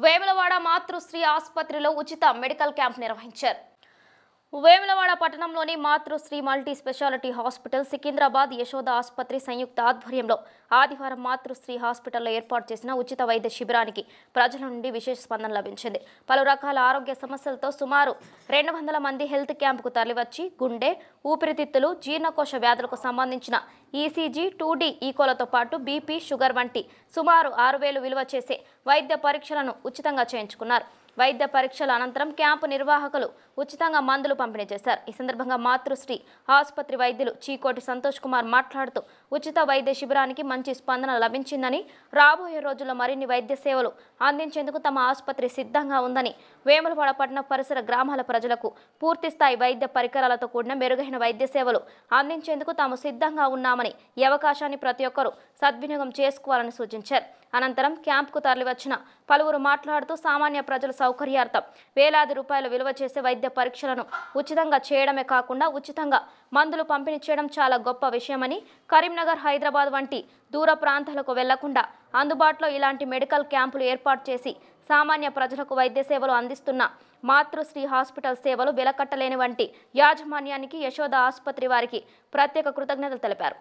వేములవాడ మాతృశ్రీ ఆసుపత్రిలో ఉచిత medical camp నిర్వహించారు. వేములవాడ పట్టణంలోని Matrusri multi speciality hospital, Secunderabad Yashoda ఆసుపత్రి సంయుక్త ఆధ్వర్యంలో ఆదివారం మాతృశ్రీ హాస్పిటల్లో ఏర్పాటు చేసిన ఉచిత వైద్య శిబిరానికి ప్రజల నుండి విశేష స్పందన లభించింది. పలు రకాల ఆరోగ్య సమస్యలతో సుమారు 200 మంది హెల్త్ క్యాంపుకు తరలివచ్చి గుండె, ఊపిరితిత్తులు, జీర్ణకోశ వ్యాధులకు సంబంధించిన ఈసీజీ, 2D ఈకోలతో పాటు బీపీ, షుగర్ వంటి సుమారు 6,000 విలువ చేసే వైద్య పరీక్షలను ఉచితంగా చేయించుకున్నారు. వైద్య పరీక్షల అనంతరం క్యాంపు నిర్వాహకులు ఉచితంగా మందులు పంపిణీ చేశారు. ఈ సందర్భంగా మాతృశ్రీ ఆసుపత్రి వైద్యులు చీకోటి సంతోష్ కుమార్ మాట్లాడుతూ ఉచిత వైద్య శిబిరానికి మంచి స్పందన లభించిందని, రాబోయే రోజుల్లో మరిన్ని వైద్య సేవలు అందించేందుకు తమ ఆసుపత్రి సిద్ధంగా ఉందని, వేములవాడ పట్టణ పరిసర గ్రామాల ప్రజలకు పూర్తిస్థాయి వైద్య పరికరాలతో కూడిన మెరుగైన వైద్య సేవలు అందించేందుకు తాము సిద్ధంగా ఉన్నామని, ఈ అవకాశాన్ని ప్రతి ఒక్కరూ సద్వినియోగం చేసుకోవాలని సూచించారు. అనంతరం క్యాంపుకు తరలివచ్చిన పలువురు మాట్లాడుతూ సామాన్య ప్రజల సౌకర్యార్థం వేలాది రూపాయల విలువ చేసే వైద్య పరీక్షలను ఉచితంగా చేయడమే కాకుండా ఉచితంగా మందులు పంపిణీ చేయడం చాలా గొప్ప విషయమని, కరీంనగర్, హైదరాబాద్ వంటి దూర ప్రాంతాలకు వెళ్లకుండా అందుబాటులో ఇలాంటి మెడికల్ క్యాంపులు ఏర్పాటు చేసి సామాన్య ప్రజలకు వైద్య సేవలు అందిస్తున్న మాతృశ్రీ హాస్పిటల్ సేవలు వెలకట్టలేని వంటి యాజమాన్యానికి, యశోద ఆసుపత్రి వారికి ప్రత్యేక కృతజ్ఞతలు తెలిపారు.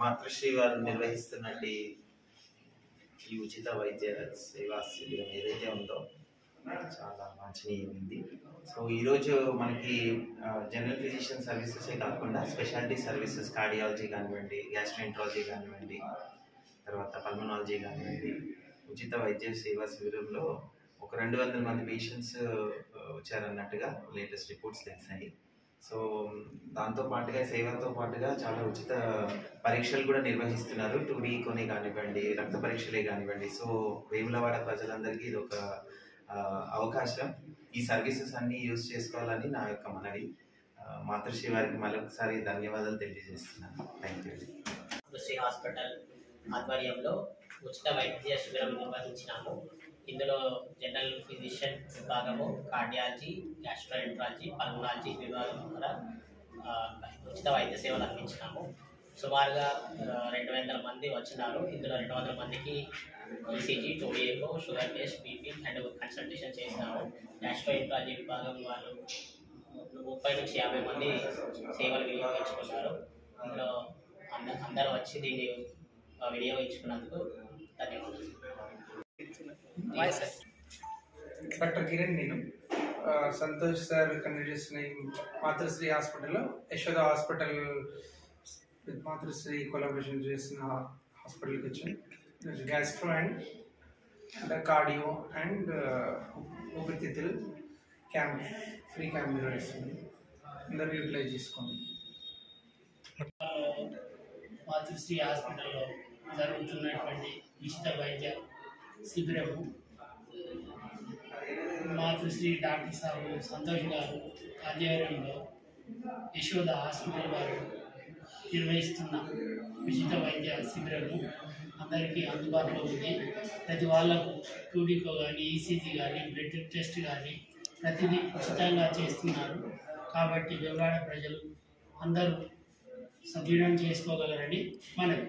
మాతృశ్రీ వారు నిర్వహిస్తున్నట్టు ఈ ఉచిత వైద్య సేవా శిబిరం ఏదైతే ఉందో చాలా వాంఛనీయమైంది. సో ఈరోజు మనకి జనరల్ ఫిజిషియన్ సర్వీసెసే కాకుండా స్పెషాలిటీ సర్వీసెస్, కార్డియాలజీ కానివ్వండి, గ్యాస్ట్రోఎంట్రాలజీ కానివ్వండి, తర్వాత పల్మనాలజీ కానివ్వండి, ఉచిత వైద్య సేవా శిబిరంలో ఒక 200 మంది పేషెంట్స్ వచ్చారన్నట్టుగా లేటెస్ట్ రిపోర్ట్స్ తెలిసాయి. సో దాంతో పాటుగా, సేవతో పాటుగా చాలా ఉచిత పరీక్షలు కూడా నిర్వహిస్తున్నారు. 2D ఈకోనే కానివ్వండి, రక్త పరీక్షలే కానివ్వండి. సో వేములవాడ ప్రజలందరికీ ఇది ఒక అవకాశం. ఈ సర్వీసెస్ అన్నీ యూజ్ చేసుకోవాలని నా యొక్క మనవి. మాతృశ్రీ వారికి మరొకసారి ధన్యవాదాలు తెలియజేస్తున్నాను. Thank you. మాతృశ్రీ హాస్పిటల్ ఆధ్వర్యంలో ఉచిత వైద్య శిబిరం నిర్వహించినాము. ఇందులో జనరల్ ఫిజిషియన్ విభాగము, కార్డియాలజీ, గ్యాస్ట్రోఎంట్రాలజీ, పల్మనాలజీ విభాగం కూడా ఉచిత వైద్య సేవలు అందించినాము. సుమారుగా 200 మంది వచ్చినారు. ఇందులో 200 మందికి ECG, 2D echo, sugar test, BP and consultation చేసినాము. గ్యాస్ట్రోఎంట్రాలజీ విభాగం వాళ్ళు 30 నుంచి 50 మంది సేవలు వినియోగించుకున్నారు. ఇందులో అందరూ వచ్చి దీన్ని వినియోగించుకున్నందుకు ధన్యవాదాలు. డాక్టర్ కిరణ్, నేను సంతోష్ సార్ కండక్ట్ చేసిన మాతృశ్రీ హాస్పిటల్లో యశోద హాస్పిటల్ మాతృశ్రీ కొలాబరేషన్ చేసిన హాస్పిటల్కి వచ్చాను. గ్యాస్ట్రో అండ్ కార్డియో అండ్ ఊపిరితిత్తులు క్యాంప్, ఫ్రీ క్యాంప్ నిర్వహిస్తుంది. అందరూ యూటిలైజ్ చేసుకోండి. మాతృశ్రీ హాస్పిటల్లో జరుగుతున్నటువంటి ఉచిత వైద్య శిబిరము మాతృశ్రీ డాక్టర్ సాబు సంతోష్ గారు ఆధ్వర్యంలో యశోద హాస్పిటల్ వారు నిర్వహిస్తున్న ఉచిత వైద్య శిబిరము అందరికీ అందుబాటులో ఉంది. ప్రతి వాళ్ళకు 2D ఈకో కానీ, ఈసీజీ కానీ, బ్లడ్ టెస్ట్ కానీ ప్రతిదీ ఉచితంగా చేస్తున్నారు. కాబట్టి వేములవాడ ప్రజలు అందరూ సద్వినియోగం చేసుకోగలరని మనవి.